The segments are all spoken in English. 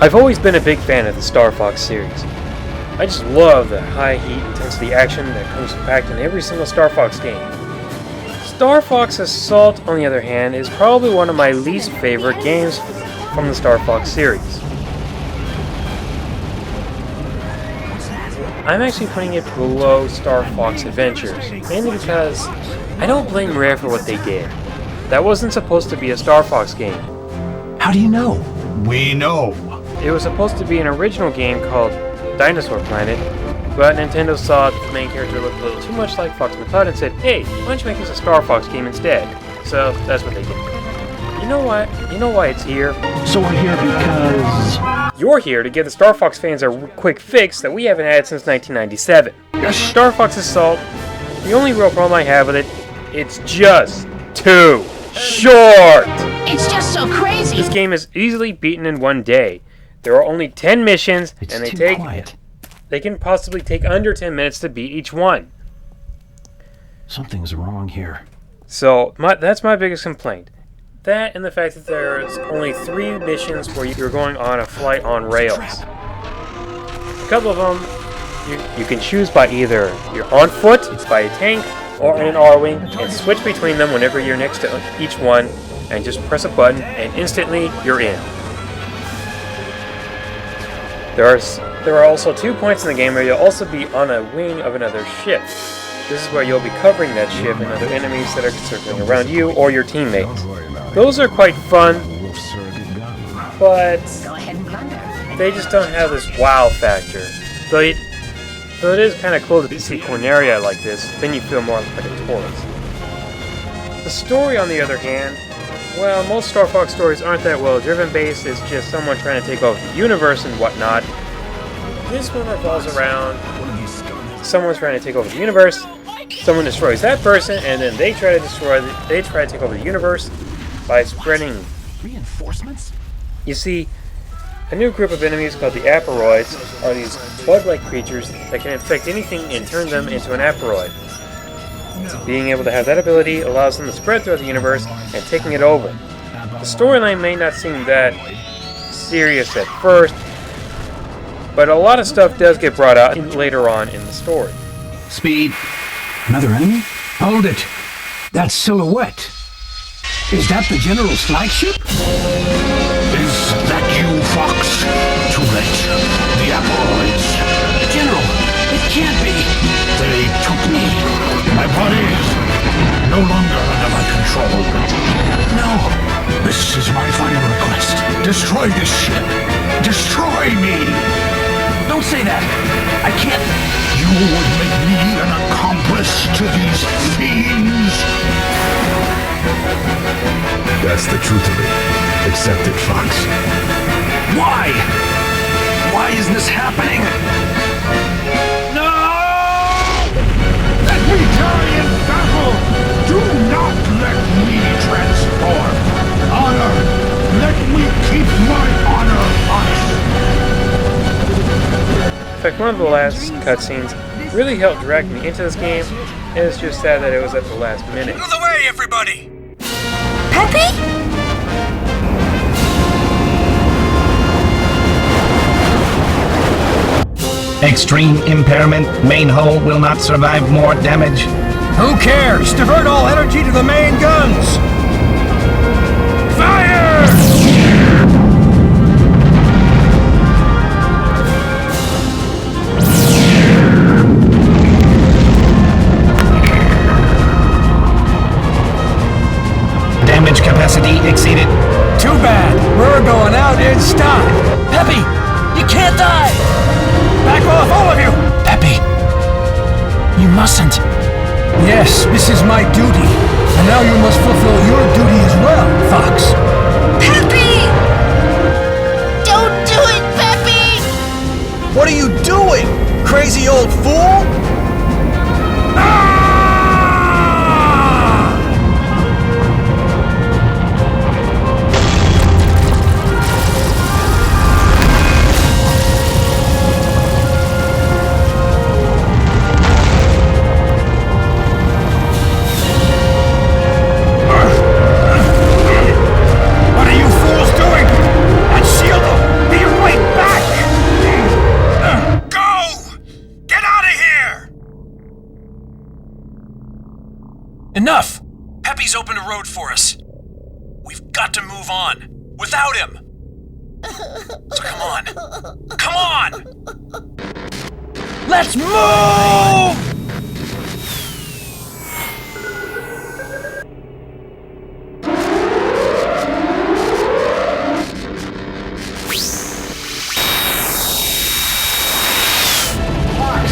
I've always been a big fan of the Star Fox series. I just love the high heat intensity action that comes packed in every single Star Fox game. Star Fox Assault, on the other hand, is probably one of my least favorite games from the Star Fox series. I'm actually putting it below Star Fox Adventures, mainly because I don't blame Rare for what they did. That wasn't supposed to be a Star Fox game. How do you know? We know. It was supposed to be an original game called Dinosaur Planet, but Nintendo saw the main character looked a little too much like Fox McCloud and said, hey, why don't you make this a Star Fox game instead? So that's what they did. You know what? You know why it's here? So we're here because... You're here to give the Star Fox fans a quick fix that we haven't had since 1997. Star Fox Assault, the only real problem I have with it, it's just too short! It's just so crazy! This game is easily beaten in one day. There are only 10 missions, It's and too quiet. they can possibly take under 10 minutes to beat each one. Something's wrong here. So, that's my biggest complaint. That and the fact that there's only 3 missions where you're going on a flight on rails. A couple of them, you can choose by either you're on foot, by a tank, or in an arwing, and switch between them whenever you're next to each one, and just press a button, and instantly you're in. There are also 2 points in the game where you'll also be on a wing of another ship. This is where you'll be covering that ship and other enemies that are circling around you or your teammates. Those are quite fun, but they just don't have this wow factor. So it is kind of cool to see Corneria like this, then you feel more like a tourist. The story, on the other hand, well, most Star Fox stories aren't that well driven based, it's just someone trying to take over the universe and whatnot. This one revolves around someone's trying to take over the universe, someone destroys that person, and then they try to take over the universe by spreading Reinforcements? You see, a new group of enemies called the Aparoids are these bug-like creatures that can infect anything and turn them into an Aparoid. Being able to have that ability allows them to spread throughout the universe and taking it over. The storyline may not seem that serious at first, but a lot of stuff does get brought out later on in the story. Speed. Another enemy? Hold it. That silhouette. Is that the General's flagship? Is that you, Fox? Too late. The Aparoids. General, it can't be. They took me. My body is no longer under my control. No. This is my final request. Destroy this ship. Destroy me. Don't say that. I can't. You would make me an accomplice to these fiends. That's the truth of it. Accept it, Fox. Why? Why is this happening? No! Let me die in battle! Do not let me transform! Honor! Let me keep my honor, Fox! In fact, one of the last cutscenes really helped drag me into this game, and it's just sad that it was at the last minute. Out of the way, everybody! Peppy? Extreme impairment. Main hull will not survive more damage. Who cares? Divert all energy to the main guns! Fire! Damage capacity exceeded. Too bad. We're going out in style. Peppy, you can't die. Back off, all of you! Peppy, you mustn't. Yes, this is my duty. And now you must fulfill your duty as well, Fox. Peppy! Don't do it, Peppy! What are you doing, crazy old fool? What are you fools doing? That shield will be your way Enough! Pepe's opened a road for us. We've got to move on. Without him! So come on. Come on! Let's move!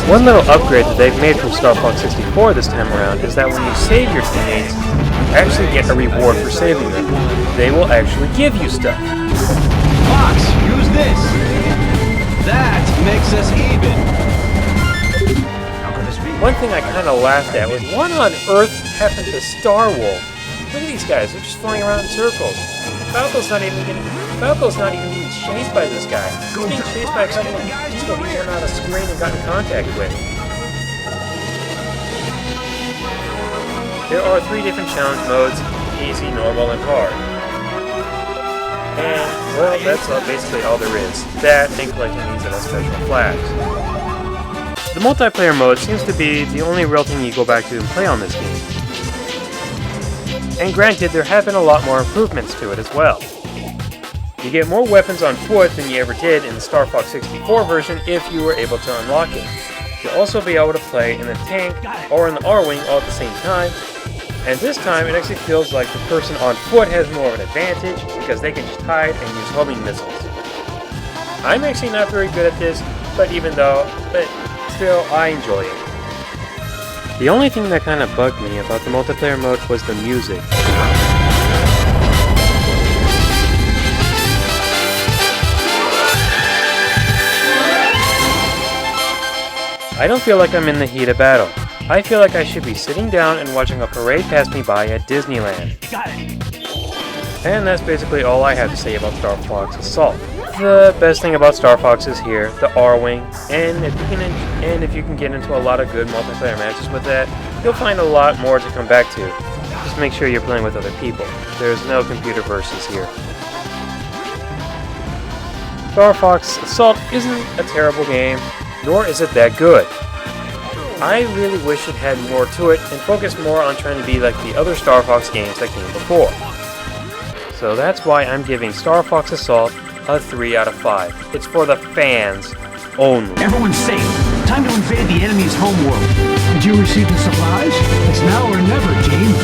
One little upgrade that they've made from Star Fox 64 this time around is that when you save your teammates, you actually get a reward for saving them. They will actually give you stuff. Fox, use this. That makes us even. How could this be? One thing I kind of laughed at was, what on earth happened to Star Wolf? Look at these guys, they're just flying around in circles. Falco's not even being chased by this guy. He's being chased by a couple of people he turned out a screen and got in contact with. There are 3 different challenge modes: easy, normal, and hard. And, well, that's basically all there is. That and collecting these little special flags. The multiplayer mode seems to be the only real thing you go back to and play on this game. And granted, there have been a lot more improvements to it as well. You get more weapons on foot than you ever did in the Star Fox 64 version if you were able to unlock it. You'll also be able to play in the tank or in the arwing all at the same time, and this time it actually feels like the person on foot has more of an advantage because they can just hide and use homing missiles. I'm actually not very good at this, but still, I enjoy it. The only thing that kind of bugged me about the multiplayer mode was the music. I don't feel like I'm in the heat of battle. I feel like I should be sitting down and watching a parade pass me by at Disneyland. Got it. And that's basically all I have to say about Star Fox Assault. The best thing about Star Fox is here, the arwing, and if you can get into a lot of good multiplayer matches with that, you'll find a lot more to come back to. Just make sure you're playing with other people. There's no computer versus here. Star Fox Assault isn't a terrible game, nor is it that good. I really wish it had more to it and focused more on trying to be like the other Star Fox games that came before. So that's why I'm giving Star Fox Assault a 3 out of 5. It's for the fans only. Everyone's safe. Time to invade the enemy's homeworld. Did you receive the supplies? It's now or never, Gene.